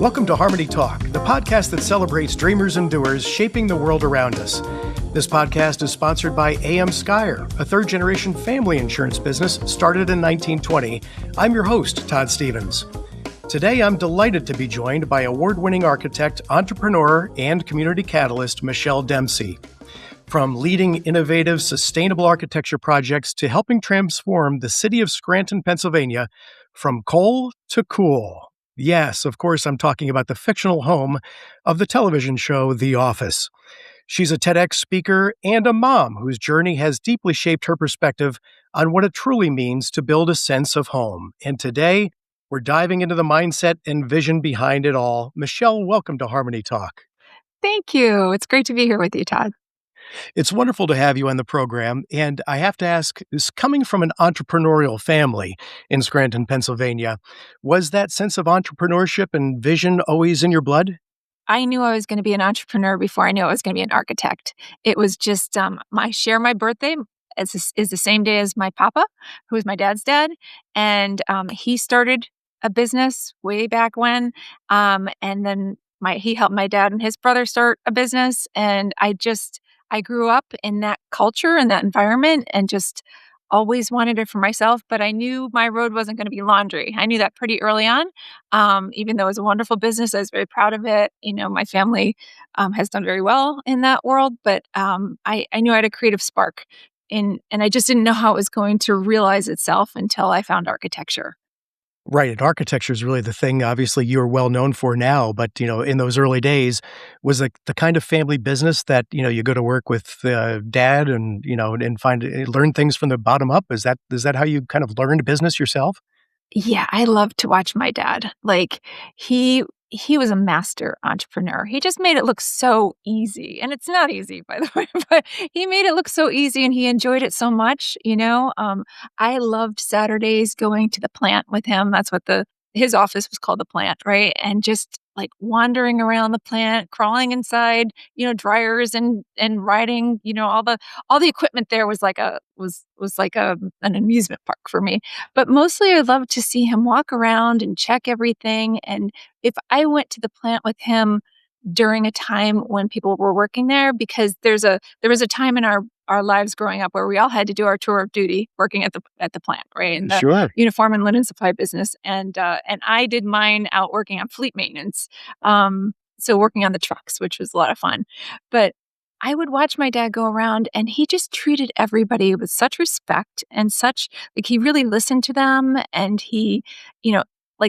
Welcome to Harmony Talk, the podcast that celebrates dreamers and doers shaping the world around us. This podcast is sponsored by AM Skyer, a third-generation family insurance business started in 1920. I'm your host, Todd Stevens. Today, I'm delighted to be joined by award-winning architect, entrepreneur, and community catalyst, Michele Dempsey. From leading innovative, sustainable architecture projects to helping transform the city of Scranton, Pennsylvania, from coal to cool. Yes, of course, I'm talking about the fictional home of the television show The Office. She's a TEDx speaker and a mom whose journey has deeply shaped her perspective on what it truly means to build a sense of home. And today, we're diving into the mindset and vision behind it all. Michele, welcome to Harmony Talk. Thank you. It's great to be here with you, Todd. It's wonderful to have you on the program. And I have to ask, is coming from an entrepreneurial family in Scranton, Pennsylvania, was that sense of entrepreneurship and vision always in your blood? I knew I was going to be an entrepreneur before I knew I was going to be an architect. It was just my birthday is the same day as my papa, who is my dad's dad. And he started a business way back when. And then he helped my dad and his brother start a business. And I grew up in that culture and that environment and just always wanted it for myself, but I knew my road wasn't going to be laundry. I knew that pretty early on. Even though it was a wonderful business, I was very proud of it. You know, my family has done very well in that world, but I knew I had a creative spark and I just didn't know how it was going to realize itself until I found architecture. Right. And architecture is really the thing, obviously, you're well known for now. But, in those early days, was the kind of family business that, you go to work with dad and, and learn things from the bottom up. Is that how you kind of learned business yourself? Yeah, I love to watch my dad. Like he was a master entrepreneur. He just made it look so easy. And it's not easy, by the way, but he made it look so easy and he enjoyed it so much, I loved Saturdays going to the plant with him. That's what his office was called, the plant, right? And just like wandering around the plant, crawling inside, dryers and riding, all the equipment there was like an amusement park for me. But mostly I loved to see him walk around and check everything. And if I went to the plant with him during a time when people were working there, because there was a time in our lives growing up where we all had to do our tour of duty working at the plant, right? In the Sure. uniform and linen supply business. And I did mine out working on fleet maintenance. So working on the trucks, which was a lot of fun. But I would watch my dad go around and he just treated everybody with such respect and such, like he really listened to them and he,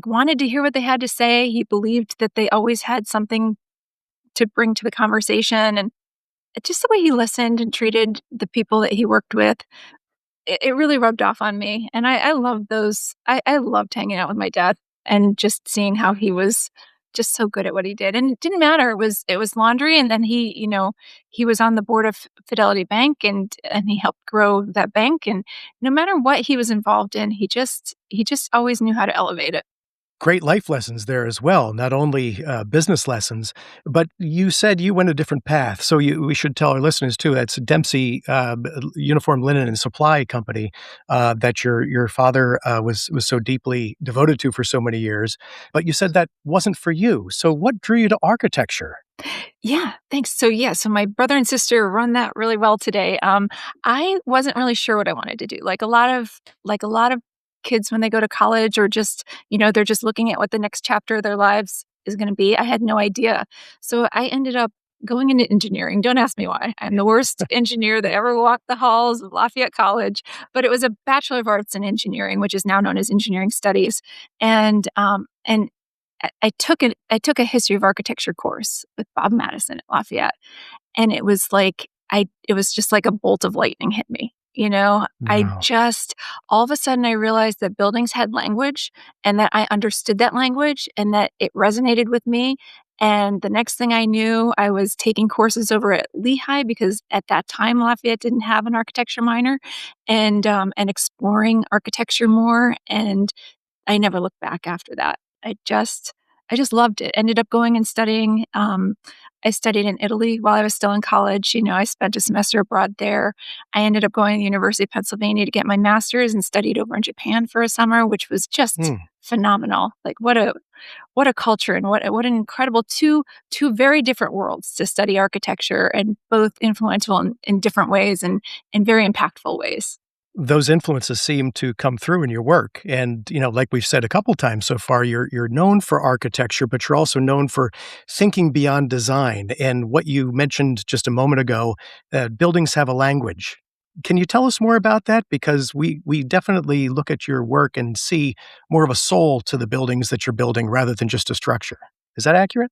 wanted to hear what they had to say. He believed that they always had something to bring to the conversation. And just the way he listened and treated the people that he worked with, it really rubbed off on me. And I love those. I loved hanging out with my dad and just seeing how he was just so good at what he did. And it didn't matter. It was laundry. And then he was on the board of Fidelity Bank and he helped grow that bank. And no matter what he was involved in, he just always knew how to elevate it. Great life lessons there as well, not only business lessons, but you said you went a different path. So we should tell our listeners too, that's Dempsey Uniform Linen and Supply Company that your father was so deeply devoted to for so many years. But you said that wasn't for you. So what drew you to architecture? Yeah, thanks. So my brother and sister run that really well today. I wasn't really sure what I wanted to do. Like a lot of kids when they go to college or just, they're just looking at what the next chapter of their lives is going to be. I had no idea. So I ended up going into engineering. Don't ask me why. I'm the worst engineer that ever walked the halls of Lafayette College, but it was a Bachelor of Arts in Engineering, which is now known as Engineering Studies. And I took a history of architecture course with Bob Madison at Lafayette. And it was just like a bolt of lightning hit me. Wow. All of a sudden I realized that buildings had language and that I understood that language and that it resonated with me. And the next thing I knew, I was taking courses over at Lehigh because at that time Lafayette didn't have an architecture minor and exploring architecture more. And I never looked back after that. I just loved it. Ended up going and studying. I studied in Italy while I was still in college. I spent a semester abroad there. I ended up going to the University of Pennsylvania to get my master's and studied over in Japan for a summer, which was just Hmm. phenomenal. Like what a culture and what an incredible two very different worlds to study architecture, and both influential in different ways and in very impactful ways. Those influences seem to come through in your work. And, like we've said a couple times so far, you're known for architecture, but you're also known for thinking beyond design. And what you mentioned just a moment ago, buildings have a language. Can you tell us more about that? Because we definitely look at your work and see more of a soul to the buildings that you're building rather than just a structure. Is that accurate?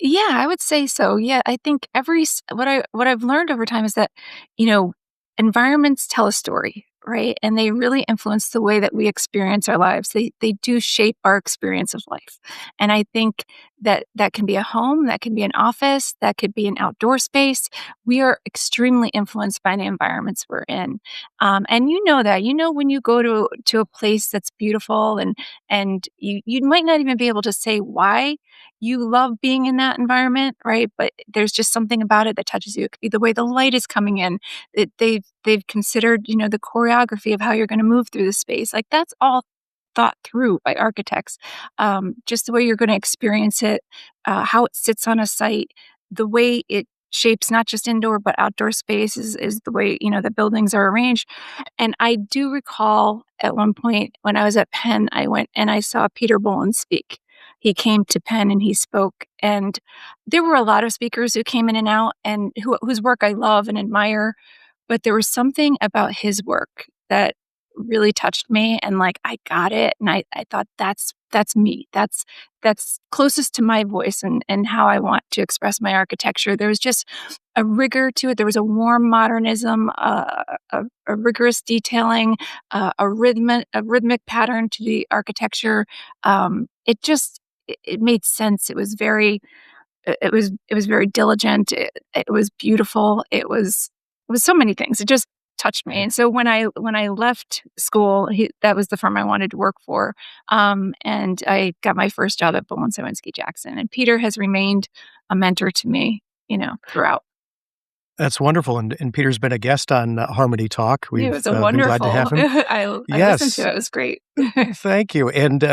Yeah, I would say so. Yeah, I think what I've learned over time is that, you know, environments tell a story, right? And they really influence the way that we experience our lives. They do shape our experience of life. And I think that that can be a home, that can be an office, that could be an outdoor space. We are extremely influenced by the environments we're in. And you know that. When you go to a place that's beautiful, and you might not even be able to say why you love being in that environment, right? But there's just something about it that touches you. It could be the way the light is coming in. They've considered, the choreography of how you're going to move through the space. Like that's all thought through by architects. Just the way you're going to experience it, how it sits on a site, the way it shapes not just indoor but outdoor space is the way the buildings are arranged. And I do recall at one point when I was at Penn, I went and I saw Peter Boland speak. He came to Penn and he spoke, and there were a lot of speakers who came in and out and whose work I love and admire, but there was something about his work that really touched me, and like I got it, and I thought that's me. That's closest to my voice and how I want to express my architecture. There was just a rigor to it. There was a warm modernism, a rigorous detailing, a rhythmic pattern to the architecture. It made sense. It was very diligent. It was beautiful. It was so many things. It just touched me. Right. And so when I left school, that was the firm I wanted to work for. And I got my first job at Bowen Sowinski Jackson. And Peter has remained a mentor to me, throughout. That's wonderful. And Peter's been a guest on Harmony Talk. It We've was a been glad to wonderful. have him. I listened to Yes. it. It was great. Thank you. And,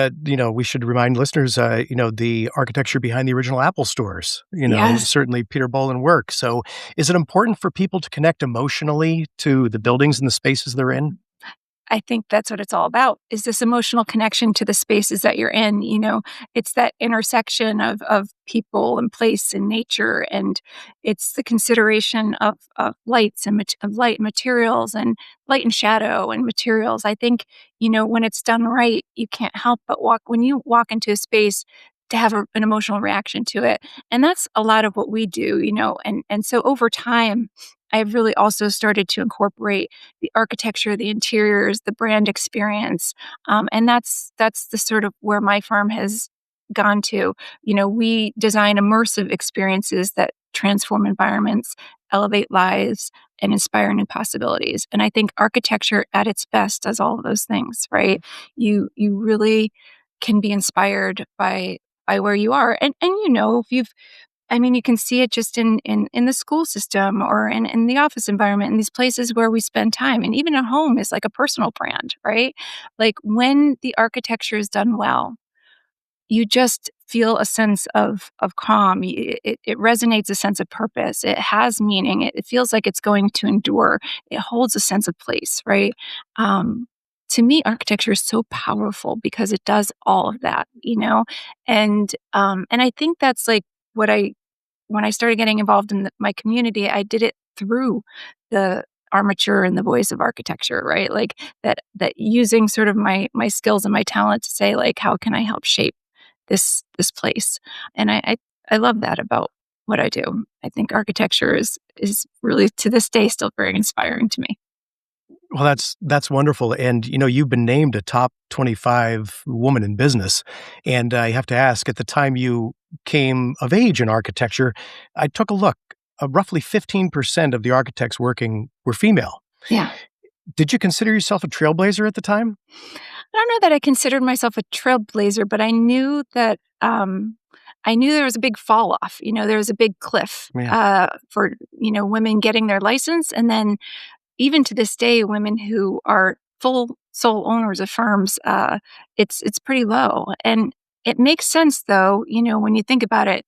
we should remind listeners, the architecture behind the original Apple stores, Yes. certainly Peter Boland work. So is it important for people to connect emotionally to the buildings and the spaces they're in? I think that's what it's all about, is this emotional connection to the spaces that you're in. It's that intersection of people and place and nature, and it's the consideration of lights and of light and materials, and light and shadow and materials. I think, when it's done right, you can't help but when you walk into a space, to have an emotional reaction to it. And that's a lot of what we do, and so over time, I've really also started to incorporate the architecture, the interiors, the brand experience, and that's the sort of where my firm has gone to. We design immersive experiences that transform environments, elevate lives, and inspire new possibilities. And I think architecture at its best does all of those things, right? You really can be inspired by where you are, and if you've you can see it just in the school system or in the office environment, in these places where we spend time. And even at home is like a personal brand, right? Like when the architecture is done well, you just feel a sense of calm. It resonates a sense of purpose. It has meaning. It feels like it's going to endure. It holds a sense of place, right? Um, to me, architecture is so powerful because it does all of that, and I think that's like what I when I started getting involved in my community, I did it through the armature and the voice of architecture, right? Like that using sort of my skills and my talent to say, like, how can I help shape this place? And I love that about what I do. I think architecture is really to this day still very inspiring to me. Well, that's wonderful. And, you've been named a top 25 woman in business. And I have to ask, at the time you came of age in architecture, I took a look. Roughly 15% of the architects working were female. Yeah. Did you consider yourself a trailblazer at the time? I don't know that I considered myself a trailblazer, but I knew that I knew there was a big fall off. There was a big cliff Yeah. for women getting their license, and then even to this day, women who are full sole owners of firms, it's pretty low. And it makes sense, though, when you think about it.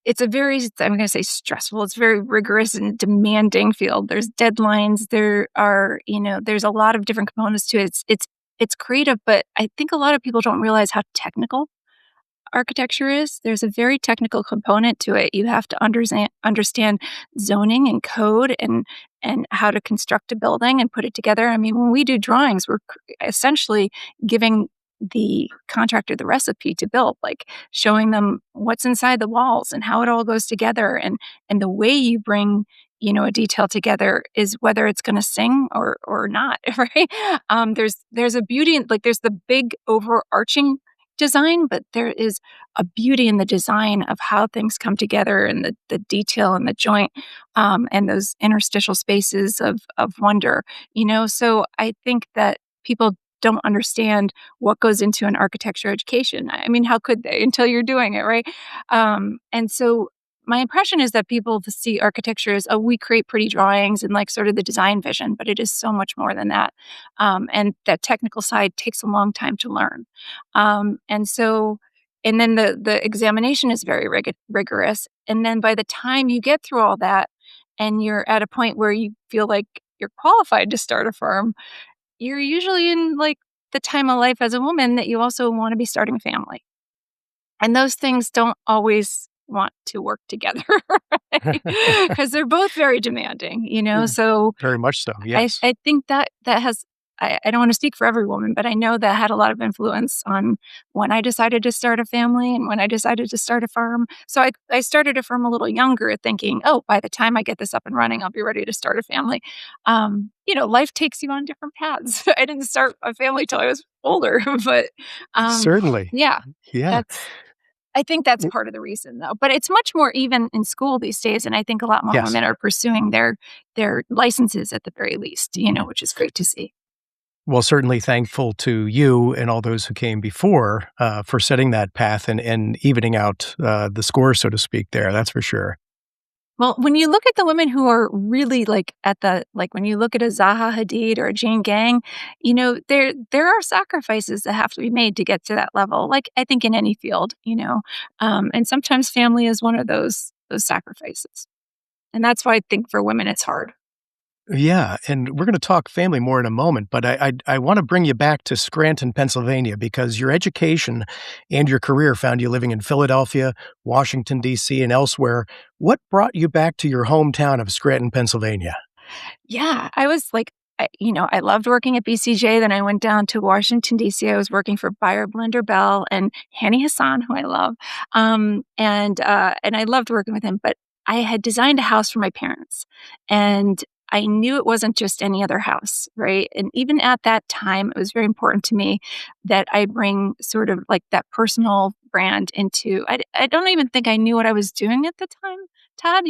It's a very, I'm going to say stressful. It's very rigorous and demanding field. There's deadlines. There's a lot of different components to it. It's creative, but I think a lot of people don't realize how technical architecture is. There's a very technical component to it. You have to understand zoning and code and how to construct a building and put it together. I mean, when we do drawings, we're essentially giving the contractor the recipe to build, like showing them what's inside the walls and how it all goes together, and the way you bring a detail together is whether it's going to sing or not, right? There's a beauty in, like, there's the big overarching design, but there is a beauty in the design of how things come together, and the detail and the joint, and those interstitial spaces of wonder. So I think that people don't understand what goes into an architecture education. I mean, how could they until you're doing it, right? And so my impression is that people see architecture as, oh, we create pretty drawings and like sort of the design vision, but it is so much more than that. And that technical side takes a long time to learn. And then the examination is very rigorous. And then by the time you get through all that and you're at a point where you feel like you're qualified to start a firm, you're usually in like the time of life as a woman that you also want to be starting a family. And those things don't always want to work together, because they're both very demanding, So Very much so. Yes. I think that has, I don't want to speak for every woman, but I know that had a lot of influence on when I decided to start a family and when I decided to start a firm. So I started a firm a little younger, thinking, oh, by the time I get this up and running, I'll be ready to start a family. Life takes you on different paths. I didn't start a family till I was older, but Certainly. yeah, Yeah. I think that's part of the reason, though. But it's much more even in school these days, and I think a lot more Yes. women are pursuing their licenses at the very least, which is great to see. Well, certainly thankful to you and all those who came before for setting that path and evening out the score, so to speak, there. That's for sure. Well, when you look at the women who are really when you look at a Zaha Hadid or a Jane Gang, there are sacrifices that have to be made to get to that level. Like, I think in any field, and sometimes family is one of those sacrifices. And that's why I think for women it's hard. Yeah, and we're going to talk family more in a moment, but I want to bring you back to Scranton, Pennsylvania, because your education and your career found you living in Philadelphia, Washington, D.C., and elsewhere. What brought you back to your hometown of Scranton, Pennsylvania? Yeah, I was like, I loved working at BCJ. Then I went down to Washington, D.C. I was working for Buyer Blender Bell and Hani Hassan, who I love. And I loved working with him, but I had designed a house for my parents, and I knew it wasn't just any other house, right? And even at that time, it was very important to me that I bring sort of like that personal brand into, I don't even think I knew what I was doing at the time, Todd,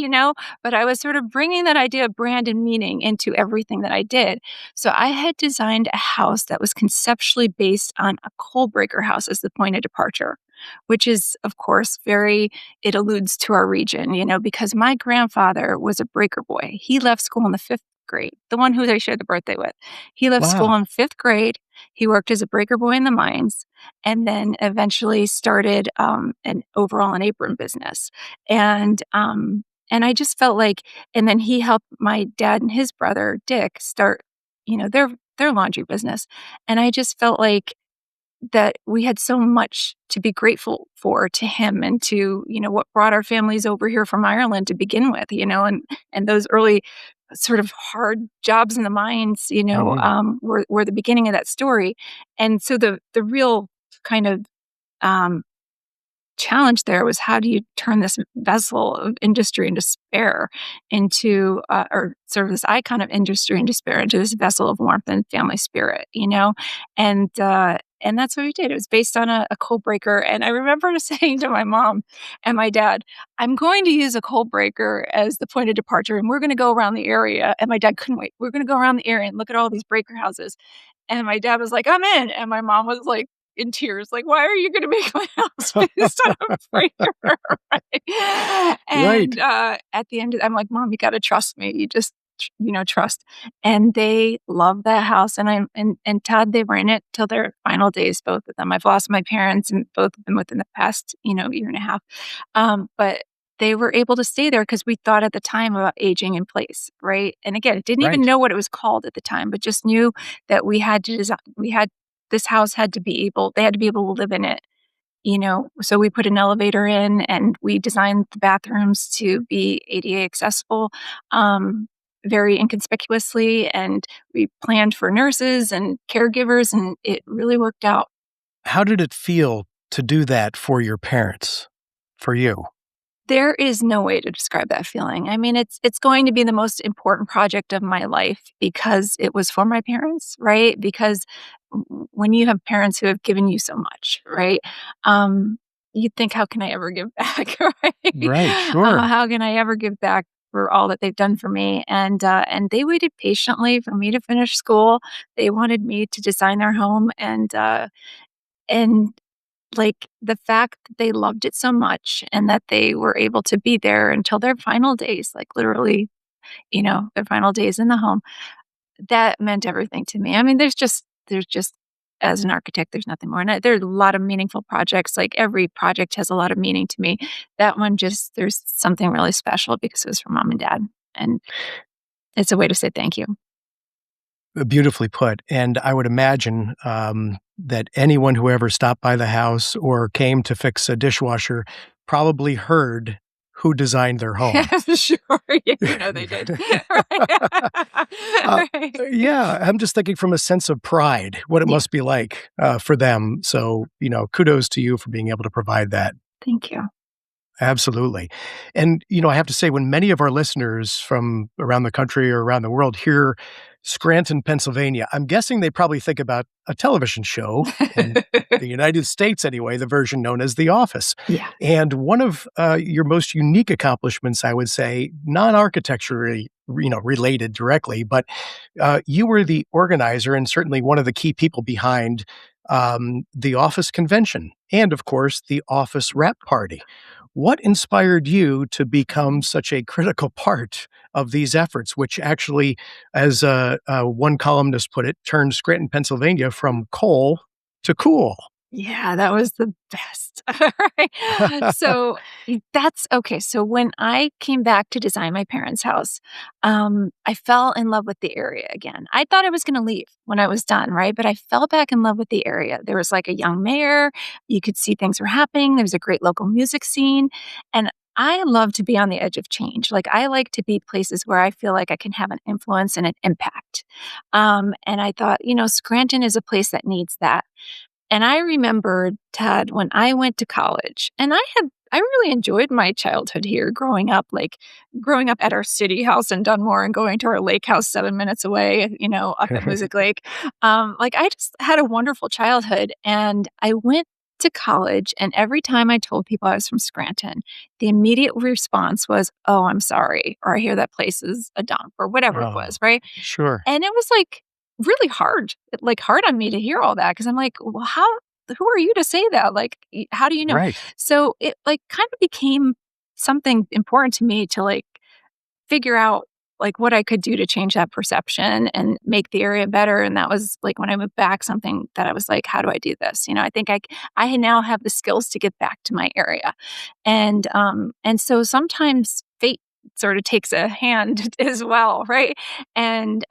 but I was sort of bringing that idea of brand and meaning into everything that I did. So I had designed a house that was conceptually based on a coal breaker house as the point of departure, which is, of course, it alludes to our region, because my grandfather was a breaker boy. He left school in the fifth grade, the one who I shared the birthday with. He left school Wow. in fifth grade. He worked as a breaker boy in the mines, and then eventually started an overall and apron business. And I just felt like, and then he helped my dad and his brother Dick start, their laundry business. And I just felt like that we had so much to be grateful for to him, and to, what brought our families over here from Ireland to begin with, and those early sort of hard jobs in the mines, were the beginning of that story. And so the real kind of challenge there was, how do you turn this vessel of industry and despair into, or sort of this icon of industry and despair into this vessel of warmth and family spirit, and that's what we did. It was based on a coal breaker. And I remember saying to my mom and my dad, I'm going to use a coal breaker as the point of departure, and we're going to go around the area. And my dad couldn't wait. We're going to go around the area and look at all these breaker houses. And my dad was like, I'm in. And my mom was like, in tears, like, why are you going to make my house based on a breaker? Right? Right. And at the end, I'm like, Mom, you got to trust me. You just, trust. And they love that house. And Todd, they were in it till their final days, both of them. I've lost my parents and both of them within the past, year and a half. But they were able to stay there because we thought at the time about aging in place, right? And again, didn't even Right. know what it was called at the time, but just knew that we had to design, this house had to be able, they had to be able to live in it, So we put an elevator in and we designed the bathrooms to be ADA accessible, very inconspicuously. And we planned for nurses and caregivers, and it really worked out. How did it feel to do that for your parents, for you? There is no way to describe that feeling. I mean, it's going to be the most important project of my life because it was for my parents, right? Because when you have parents who have given you so much, right? You think, how can I ever give back, right? Right, sure. How can I ever give back for all that they've done for me? And they waited patiently for me to finish school. They wanted me to design their home, and like, the fact that they loved it so much and that they were able to be there until their final days, like, literally, their final days in the home, that meant everything to me. I mean, there's just as an architect, there's nothing more. And there's a lot of meaningful projects. Like, every project has a lot of meaning to me. That one just, there's something really special because it was for Mom and Dad. And it's a way to say thank you. Beautifully put. And I would imagine that anyone who ever stopped by the house or came to fix a dishwasher probably heard who designed their home. I'm sure. Yeah, they did. Uh, Right. yeah, I'm just thinking from a sense of pride, what it Yeah. must be like for them. So, kudos to you for being able to provide that. Thank you. Absolutely. And, I have to say, when many of our listeners from around the country or around the world hear Scranton, Pennsylvania, I'm guessing they probably think about a television show in the United States anyway, the version known as The Office. Yeah. And one of your most unique accomplishments, I would say, non-architecturally, related directly, but you were the organizer and certainly one of the key people behind the Office convention and, of course, the Office wrap party. What inspired you to become such a critical part of these efforts, which actually, as one columnist put it, turned Scranton, Pennsylvania from coal to cool? Yeah, that was the best. Right? So that's okay. So when I came back to design my parents' house, I fell in love with the area again. I thought I was going to leave when I was done, right? But I fell back in love with the area. There was like a young mayor. You could see things were happening. There was a great local music scene. And I love to be on the edge of change. Like, I like to be places where I feel like I can have an influence and an impact. And I thought, Scranton is a place that needs that. And I remembered, Ted, when I went to college, and I really enjoyed my childhood here growing up at our city house in Dunmore and going to our lake house 7 minutes away, up at Music Lake. I just had a wonderful childhood. And I went to college, and every time I told people I was from Scranton, the immediate response was, "Oh, I'm sorry," or "I hear that place is a dump," or whatever it Oh, was, right? sure. And it was, like, really hard, hard on me to hear all that because 'cause I'm like, "Well, who are you to say that? Like, how do you know?" Right. So it, kind of became something important to me to, figure out, what I could do to change that perception and make the area better, and that was, when I moved back, something that I was like, "How do I do this?" I think I now have the skills to get back to my area. And so sometimes fate sort of takes a hand as well, right? And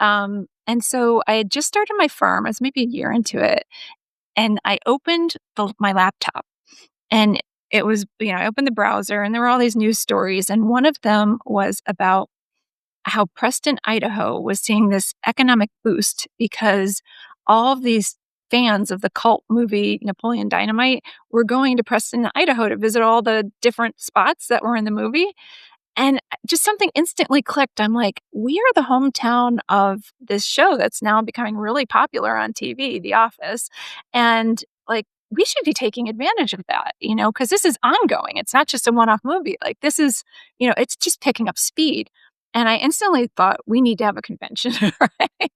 so I had just started my firm. I was maybe a year into it, and I opened my laptop, and it was, I opened the browser, and there were all these news stories, and one of them was about how Preston, Idaho was seeing this economic boost because all of these fans of the cult movie Napoleon Dynamite were going to Preston, Idaho to visit all the different spots that were in the movie. And just something instantly clicked. I'm like, we are the hometown of this show that's now becoming really popular on TV, The Office. And we should be taking advantage of that, because this is ongoing. It's not just a one off movie. This is, it's just picking up speed. And I instantly thought, we need to have a convention, right?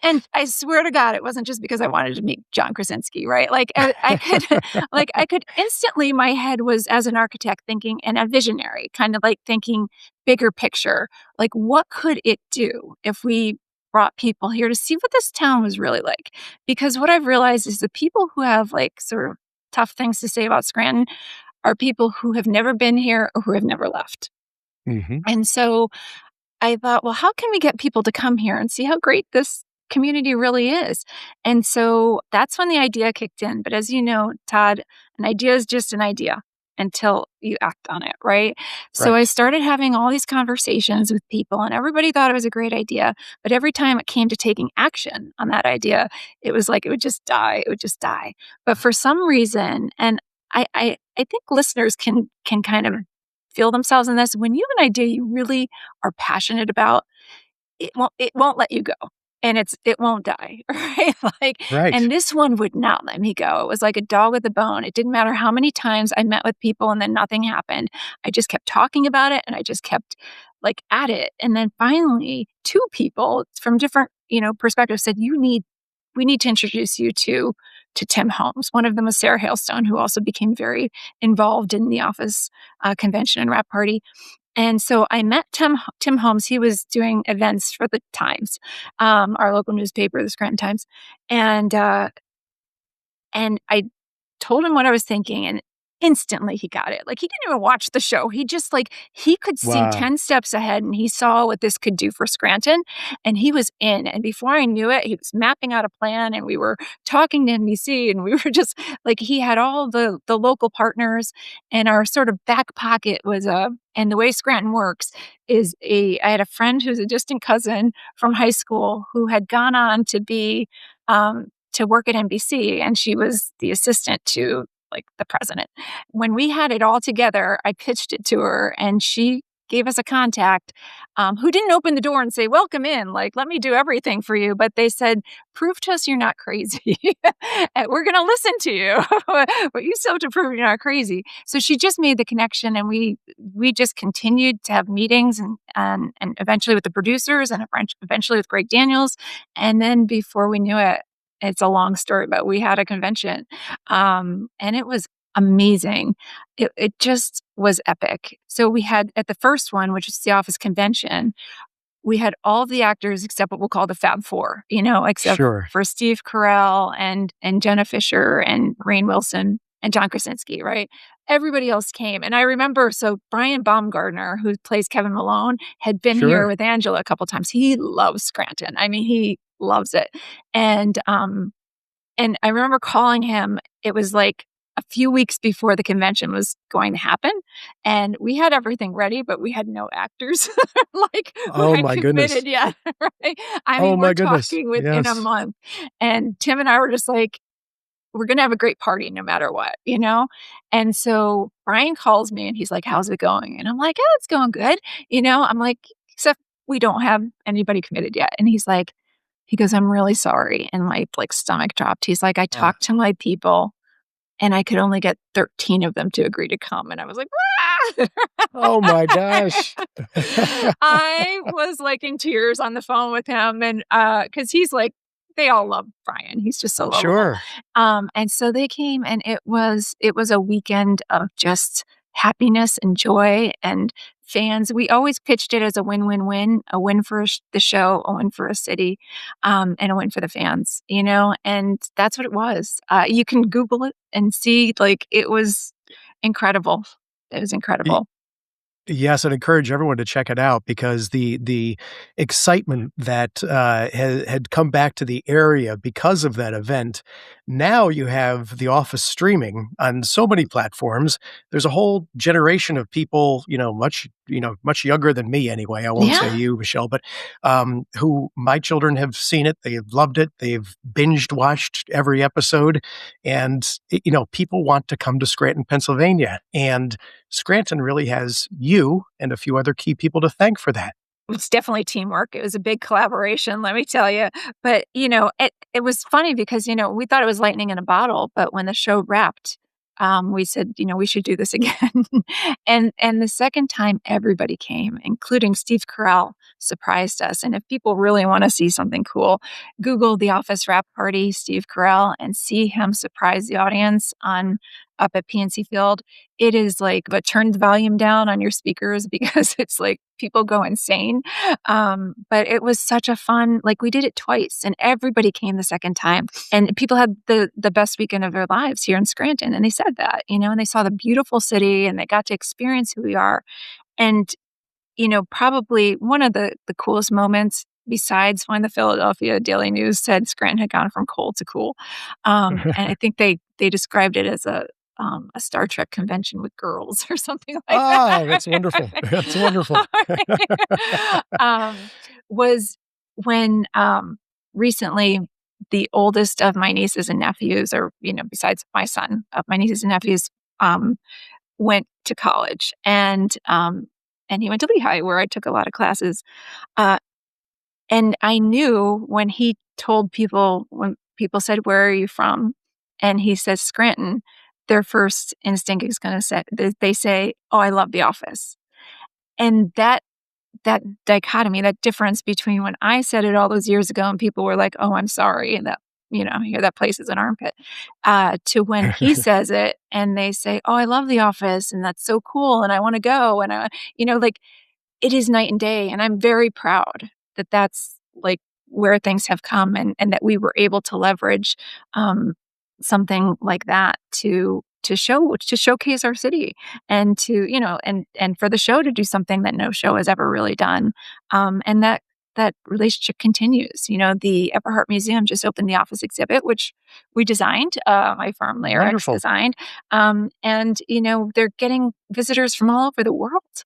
And I swear to God, it wasn't just because I wanted to meet John Krasinski, right? Like I could, like I could instantly, my head was as an architect thinking, and a visionary, kind of like thinking bigger picture, like what could it do if we brought people here to see what this town was really like? Because what I've realized is the people who have like sort of tough things to say about Scranton are people who have never been here or who have never left. Hmm. And so I thought, well, how can we get people to come here and see how great this community really is? And so that's when the idea kicked in. But as you know, Todd, an idea is just an idea until you act on it, right? So I Right. started having all these conversations with people, and everybody thought it was a great idea. But every time it came to taking action on that idea, it was like it would just die. It would just die. But for some reason, and I think listeners can kind of feel themselves in this. When you have an idea you really are passionate about, it won't let you go. And it won't die, right? Like, Right. and this one would not let me go. It was like a dog with a bone. It didn't matter how many times I met with people and then nothing happened. I just kept talking about it and I just kept like at it. And then finally, two people from different, perspectives said, we need to introduce you to Tim Holmes. One of them was Sarah Hailstone, who also became very involved in the office convention and rap party. And so I met Tim Holmes. He was doing events for the Times, our local newspaper, the Scranton Times, and I told him what I was thinking, and instantly he got it. Like, he didn't even watch the show. He just like, he could see Wow. 10 steps ahead, and he saw what this could do for Scranton, and he was in. And before I knew it, he was mapping out a plan, and we were talking to NBC, and we were just like, he had all the local partners, and our sort of back pocket was and the way Scranton works is I had a friend who's a distant cousin from high school who had gone on to work at NBC, and she was the assistant to like the president. When we had it all together, I pitched it to her, and she gave us a contact who didn't open the door and say, "Welcome in, like, let me do everything for you." But they said, "Prove to us you're not crazy. And we're going to listen to you, but you still have to prove you're not crazy." So she just made the connection, and we just continued to have meetings, and eventually with the producers, and eventually with Greg Daniels. And then before we knew it, it's a long story, but we had a convention, and it was amazing. It just was epic. So we had at the first one, which is the office convention, we had all of the actors except what we'll call the Fab Four, except Sure. for Steve Carell and Jenna Fisher and Rainn Wilson and John Krasinski, right? Everybody else came. And I remember, so Brian Baumgartner, who plays Kevin Malone, had been here Sure. with Angela a couple times. He loves Scranton. I mean, he loves it. And I remember calling him. It was like a few weeks before the convention was going to happen, and we had everything ready, but we had no actors like who Oh had my goodness. committed yet. Right? I Oh mean, we're my goodness. talking within a Yes. month, and Tim and I were just like, we're going to have a great party no matter what. And so Brian calls me and he's like, "How's it going?" And I'm like, "Oh, it's going good." I'm like, "Except we don't have anybody committed yet." And he goes, "I'm really sorry." And my like stomach dropped. He's like, "I Uh, talked to my people and I could only get 13 of them to agree to come." And I was like, oh my gosh. I was like in tears on the phone with him. And because he's like, they all love Brian. He's just so lovable. Sure. And so they came, and it was a weekend of just happiness and joy and fans. We always pitched it as a win-win-win, a win for the show, a win for a city, and a win for the fans. And that's what it was. You can Google it and see, like, it was incredible. It was Y- incredible. Yes, I'd encourage everyone to check it out because the excitement that had come back to the area because of that event. Now you have The Office streaming on so many platforms. There's a whole generation of people, much younger than me anyway. I won't say Yeah. you, Michelle, but who my children have seen it. They've loved it. They've binged watched every episode, and people want to come to Scranton, Pennsylvania, and Scranton really has you and a few other key people to thank for that. It's definitely teamwork. It was a big collaboration, let me tell you. But, it was funny because, we thought it was lightning in a bottle, but when the show wrapped, we said, we should do this again. And the second time, everybody came, including Steve Carell surprised us. And if people really want to see something cool, Google The Office Wrap Party, Steve Carell, and see him surprise the audience on up at PNC Field. It is like, but turn the volume down on your speakers because it's like people go insane. But it was such a fun, like we did it twice and everybody came the second time and people had the best weekend of their lives here in Scranton. And they said that, and they saw the beautiful city and they got to experience who we are. And, probably one of the coolest moments besides when the Philadelphia Daily News said Scranton had gone from cold to cool. And I think they described it as a Star Trek convention with girls or something like Oh, that. that's wonderful. That's wonderful. Was when recently the oldest of my nieces and nephews, or besides my son, of my nieces and nephews, went to college, and he went to Lehigh, where I took a lot of classes. Uh, and I knew when he told people, when people said, "Where are you from?" and he says Scranton, their first instinct is going to say, they say, "Oh, I love The Office." And that dichotomy, that difference between when I said it all those years ago and people were like, "Oh, I'm sorry," and that, here that place is an armpit, to when he says it and they say, "Oh, I love The Office and that's so cool and I want to go." And like it is night and day. And I'm very proud that that's like where things have come, and that we were able to leverage something like that to showcase our city, and to, and for the show to do something that no show has ever really done. And that relationship continues. The Everhart Museum just opened the Office exhibit, which we designed, my firm Lyrics Wonderful. designed. And they're getting visitors from all over the world.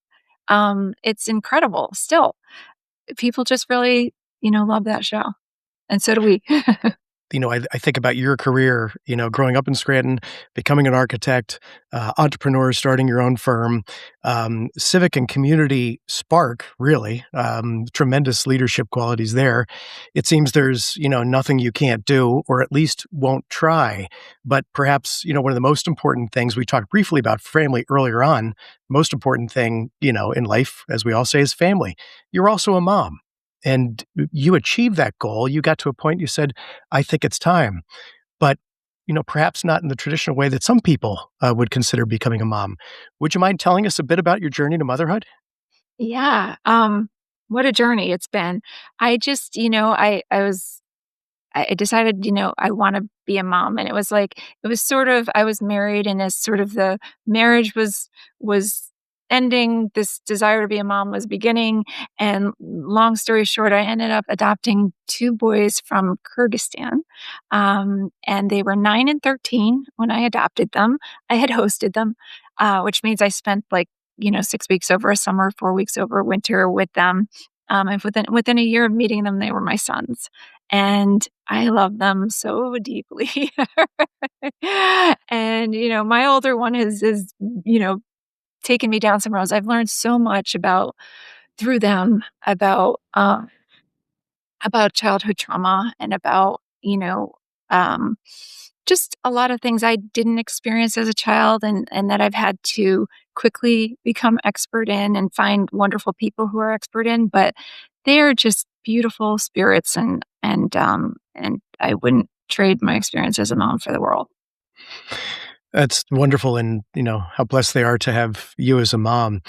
It's incredible. Still, people just really, love that show. And so do we. I think about your career, growing up in Scranton, becoming an architect, entrepreneur, starting your own firm, civic and community spark, really, tremendous leadership qualities there. It seems there's, nothing you can't do, or at least won't try. But perhaps, one of the most important things we talked briefly about family earlier on, most important thing, in life, as we all say, is family. You're also a mom. And you achieved that goal. You got to a point you said, I think it's time. But, perhaps not in the traditional way that some people would consider becoming a mom. Would you mind telling us a bit about your journey to motherhood? Yeah. What a journey it's been. I just, I decided, I want to be a mom. And it was like, it was sort of, I was married, and as sort of the marriage was ending, this desire to be a mom was beginning. And long story short, I ended up adopting two boys from Kyrgyzstan. And they were 9 and 13 when I adopted them. I had hosted them, which means I spent like, 6 weeks over a summer, 4 weeks over winter with them. And within a year of meeting them, they were my sons. And I love them so deeply. And, my older one is taken me down some roads. I've learned so much through them about childhood trauma, and about, um, just a lot of things I didn't experience as a child, and that I've had to quickly become expert in and find wonderful people who are expert in. But they are just beautiful spirits, and I wouldn't trade my experience as a mom for the world. That's wonderful. And, how blessed they are to have you as a mom.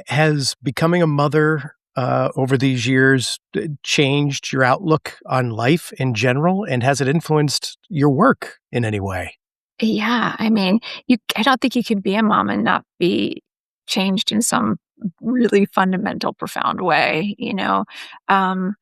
Has becoming a mother over these years changed your outlook on life in general? And has it influenced your work in any way? Yeah, I mean, I don't think you can be a mom and not be changed in some really fundamental, profound way. Um,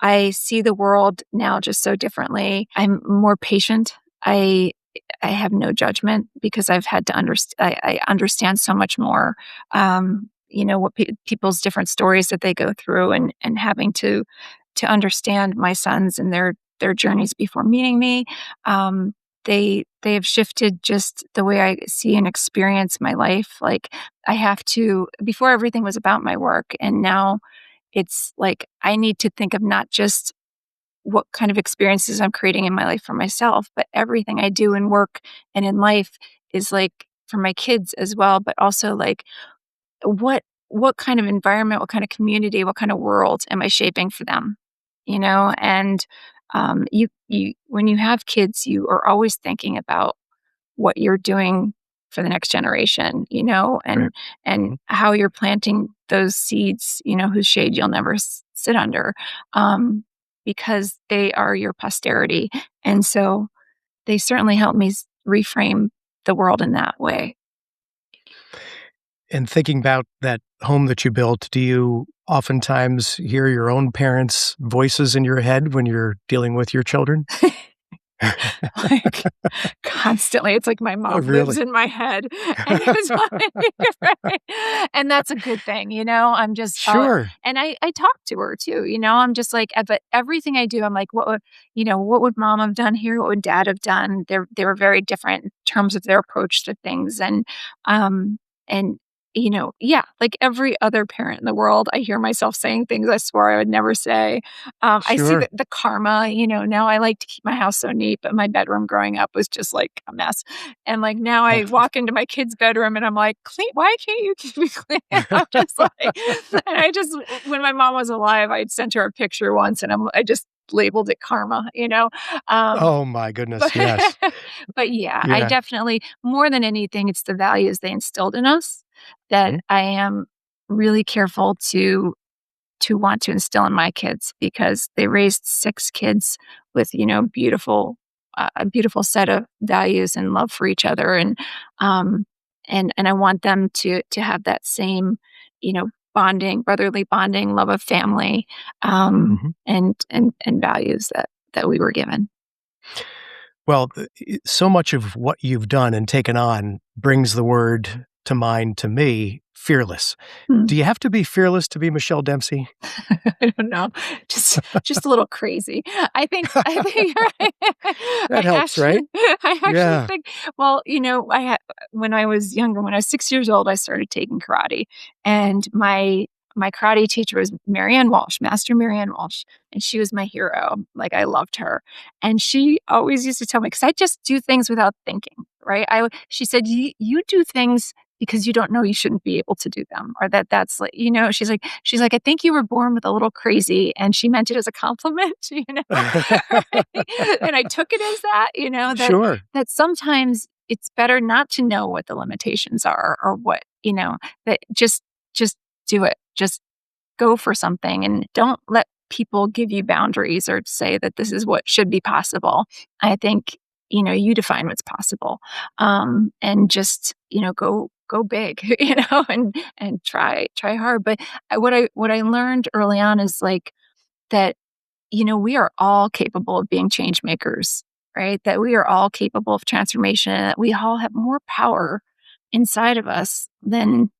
I see the world now just so differently. I'm more patient. I I have no judgment because I've had to understand. I understand so much more. What people's different stories that they go through, and having to understand my sons and their journeys before meeting me. They have shifted just the way I see and experience my life. Like, I have to, before everything was about my work, and now it's like I need to think of not just what kind of experiences I'm creating in my life for myself, but everything I do in work and in life is like for my kids as well, but also like what kind of environment, what kind of community, what kind of world am I shaping for them? And you when you have kids, you are always thinking about what you're doing for the next generation, Right. and Mhm. how you're planting those seeds, whose shade you'll never sit under, because they are your posterity. And so they certainly help me reframe the world in that way. And thinking about that home that you built, do you oftentimes hear your own parents' voices in your head when you're dealing with your children? Like, constantly, it's like my Oh, mom lives really? in my head, and it's like right? And that's a good thing, I'm just, Sure. and I talk to her too, I'm just like, but everything I do, I'm like, what would mom have done here? What would dad have done? They were very different in terms of their approach to things, um, and yeah, like every other parent in the world, I hear myself saying things I swore I would never say. I see Sure. the karma, now I like to keep my house so neat, but my bedroom growing up was just like a mess. And like now I walk into my kid's bedroom and I'm like, clean, why can't you keep it clean? I'm just like, and I just, when my mom was alive, I'd sent her a picture once and I just labeled it karma. Um, Oh my but, goodness, yes. but yeah, I Yeah. definitely, more than anything, it's the values they instilled in us that Mhm. I am really careful to want to instill in my kids because they raised 6 kids with, a beautiful set of values and love for each other. Um, and I want them to have that same, bonding, brotherly bonding, love of family, Mhm. and values that we were given. Well, so much of what you've done and taken on brings the word to mind to me, fearless. Hmm. Do you have to be fearless to be Michele Dempsey? I don't know. Just a little crazy. I think you're right. That helps, right? I actually Yeah. think, well, I had when I was younger, when I was 6 years old, I started taking karate. And my karate teacher was Marianne Walsh, Master Marianne Walsh, and she was my hero. Like I loved her. And she always used to tell me, because I just do things without thinking, right? She said, you do things because you don't know you shouldn't be able to do them, or that's like, she's like, I think you were born with a little crazy, and she meant it as a compliment, right? And I took it as that, Sure. that sometimes it's better not to know what the limitations are, or what, that just do it. Just go for something and don't let people give you boundaries or say that this is what should be possible. I think, you define what's possible. And just, go big, and try hard. But what I learned early on is like that, we are all capable of being change makers, right? That we are all capable of transformation, and that we all have more power inside of us than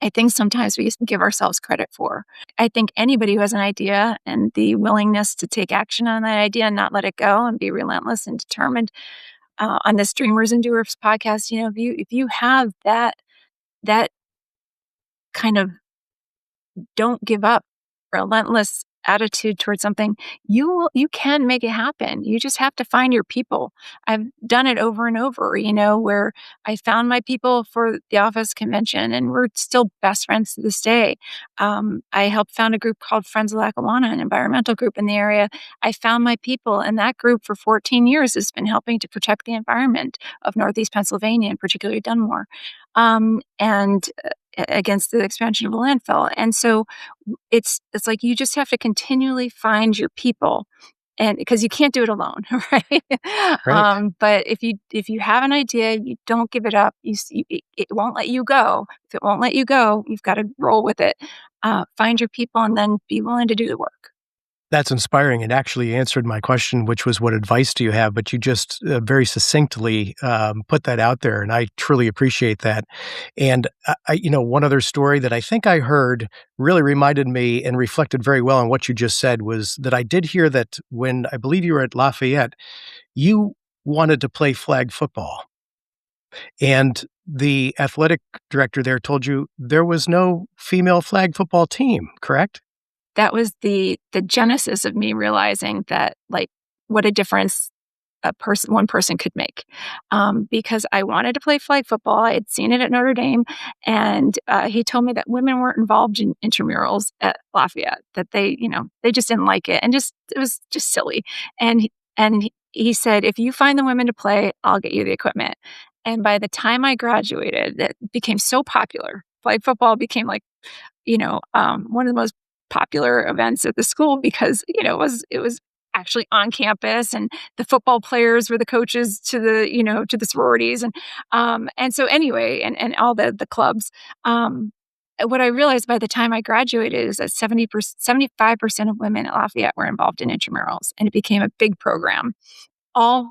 I think sometimes we give ourselves credit for. I think anybody who has an idea and the willingness to take action on that idea and not let it go and be relentless and determined, on this Dreamers and Doers podcast, if you have that kind of don't give up, relentless attitude towards something, you can make it happen. You just have to find your people. I've done it over and over, where I found my people for the office convention and we're still best friends to this day. I helped found a group called Friends of Lackawanna, an environmental group in the area. I found my people, and that group for 14 years has been helping to protect the environment of Northeast Pennsylvania, and particularly Dunmore, and against the expansion of a landfill. And so it's like you just have to continually find your people, and because you can't do it alone, right? Right. But if you have an idea, you don't give it up. It won't let you go. If it won't let you go, you've got to roll with it. Find your people, and then be willing to do the work. That's inspiring and actually answered my question, which was what advice do you have? But you just very succinctly put that out there, and I truly appreciate that. And one other story that I think I heard really reminded me and reflected very well on what you just said was that I did hear that when I believe you were at Lafayette, you wanted to play flag football, and the athletic director there told you there was no female flag football team, correct? That was the genesis of me realizing that, like, what a difference one person could make, because I wanted to play flag football. I had seen it at Notre Dame, and he told me that women weren't involved in intramurals at Lafayette, that they just didn't like it, and it was just silly. And he said, if you find the women to play, I'll get you the equipment. And by the time I graduated, it became so popular. Flag football became like, one of the most popular events at the school because, it was actually on campus, and the football players were the coaches to the sororities. And so anyway, and all the clubs, what I realized by the time I graduated is that 75% of women at Lafayette were involved in intramurals, and it became a big program, all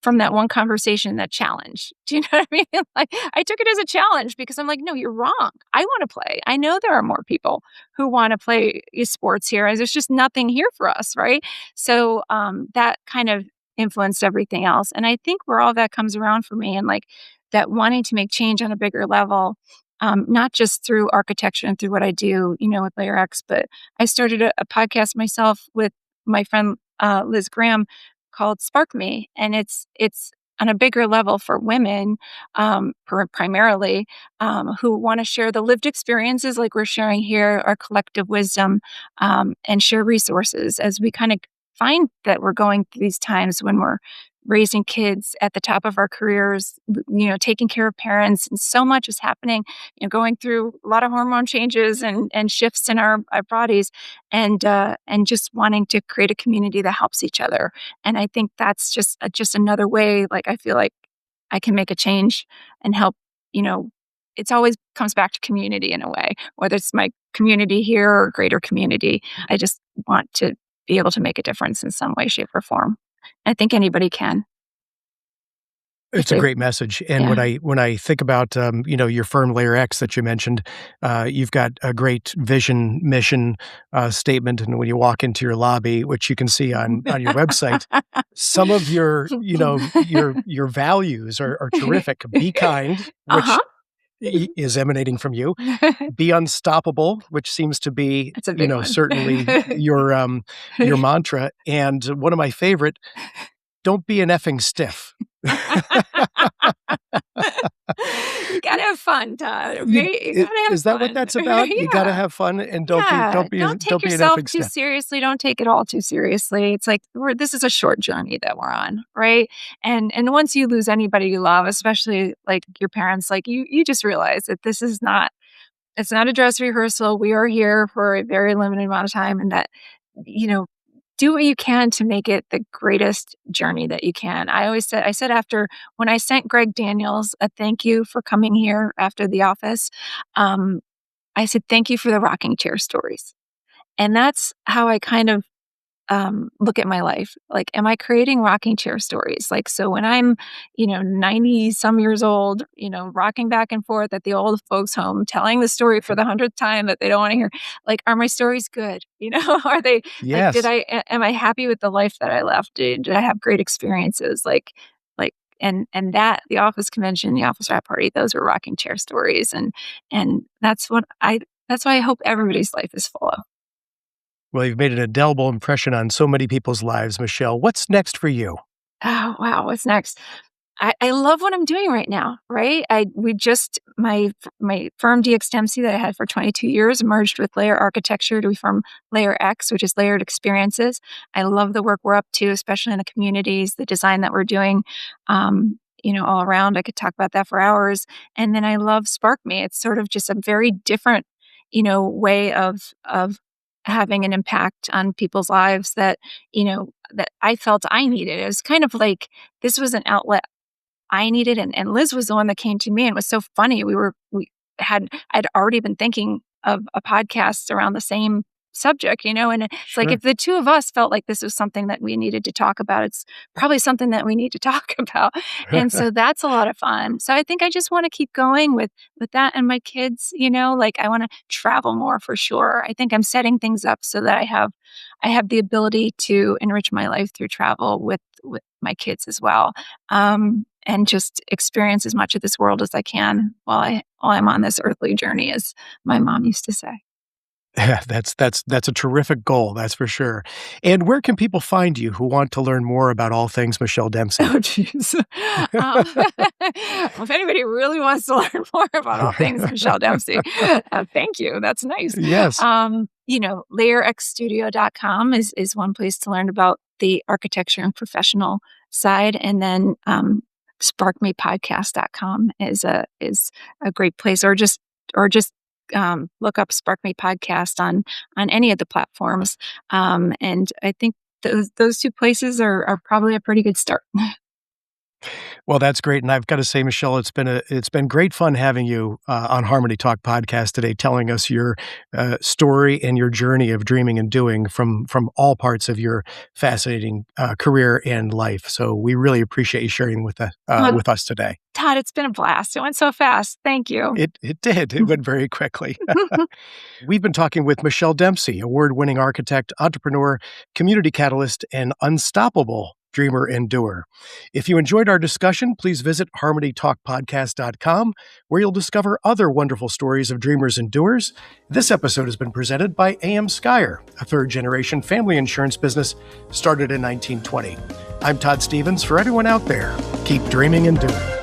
from that one conversation, that challenge. Do you know what I mean? Like, I took it as a challenge because I'm like, no, you're wrong. I want to play. I know there are more people who want to play sports here. There's just nothing here for us, right? So that kind of influenced everything else. And I think where all that comes around for me, and like that wanting to make change on a bigger level, not just through architecture and through what I do, with Layer X, but I started a podcast myself with my friend Liz Graham, called Spark Me, and it's on a bigger level for women, primarily, who want to share the lived experiences like we're sharing here, our collective wisdom, and share resources as we kind of find that we're going through these times when we're raising kids at the top of our careers, taking care of parents, and so much is happening, going through a lot of hormone changes and shifts in our bodies, and just wanting to create a community that helps each other. And I think that's just another way, like, I feel like I can make a change and help, it's always comes back to community in a way, whether it's my community here or greater community. I just want to be able to make a difference in some way, shape, or form. I think anybody can. It's a great message. And Yeah. when I think about, your firm Layer X that you mentioned, you've got a great vision, mission, statement. And when you walk into your lobby, which you can see on your website, some of your values are terrific. Be kind, Uh-huh. which is emanating from you. Be unstoppable, which seems to be, That's a big one. certainly your mantra. And one of my favorite, don't be an effing stiff. You gotta have fun, Todd, You okay? You gotta have is that what fun. that's about? You gotta Yeah. have fun and Yeah. Don't take don't be an yourself effing too stiff. seriously. Don't take it all too seriously. It's like this is a short journey that we're on, right? And once you lose anybody you love, especially like your parents, like you just realize that this is not it's not a dress rehearsal. We are here for a very limited amount of time, and that, you know, do what you can to make it the greatest journey that you can. I said after when I sent Greg Daniels a thank you for coming here after the office, um, I said, thank you for the rocking chair stories. And that's how I kind of look at my life. Like, am I creating rocking chair stories? Like, so when I'm, 90 some years old, rocking back and forth at the old folks' home, telling the story for the 100th time that they don't want to hear, like, are my stories good? Are they like, Yes. am I happy with the life that I left? Did I have great experiences? Like, and that the office convention, the office wrap party, those were rocking chair stories. And that's why I hope everybody's life is full of. Well, you've made an indelible impression on so many people's lives, Michele. What's next for you? Oh, wow. What's next? I love what I'm doing right now, right? My firm DX Dempsey that I had for 22 years merged with Layer Architecture to form Layer X, which is layered experiences. I love the work we're up to, especially in the communities, the design that we're doing, all around. I could talk about that for hours. And then I love Spark Me. It's sort of just a very different, way of having an impact on people's lives that I felt I needed. It was kind of like this was an outlet I needed, and Liz was the one that came to me, and it was so funny. I'd already been thinking of a podcast around the same subject, and it's like Sure. if the two of us felt like this was something that we needed to talk about, it's probably something that we need to talk about. And so that's a lot of fun. So I think I just want to keep going with that and my kids, like I want to travel more for sure. I think I'm setting things up so that I have the ability to enrich my life through travel with my kids as well. And just experience as much of this world as I can while I'm on this earthly journey, as my mom used to say. That's a terrific goal, that's for sure. And where can people find you who want to learn more about all things Michele Dempsey? Oh, jeez. Well, if anybody really wants to learn more about all things Michele Dempsey, thank you. That's nice. Yes. LayerXstudio.com is one place to learn about the architecture and professional side. And then sparkmepodcast.com is a great place, or just look up Spark Me Podcast on any of the platforms. And I think those two places are probably a pretty good start. Well, that's great. And I've got to say, Michele, it's been great fun having you on Harmony Talk podcast today, telling us your story and your journey of dreaming and doing from all parts of your fascinating career and life. So we really appreciate you sharing with us today. Todd, it's been a blast. It went so fast. Thank you. It did. It went very quickly. We've been talking with Michele Dempsey, award-winning architect, entrepreneur, community catalyst, and unstoppable dreamer and doer. If you enjoyed our discussion, please visit HarmonyTALKpodcast.com, where you'll discover other wonderful stories of dreamers and doers. This episode has been presented by AM Skyer, a third-generation family insurance business started in 1920. I'm Todd Stevens. For everyone out there, keep dreaming and doing.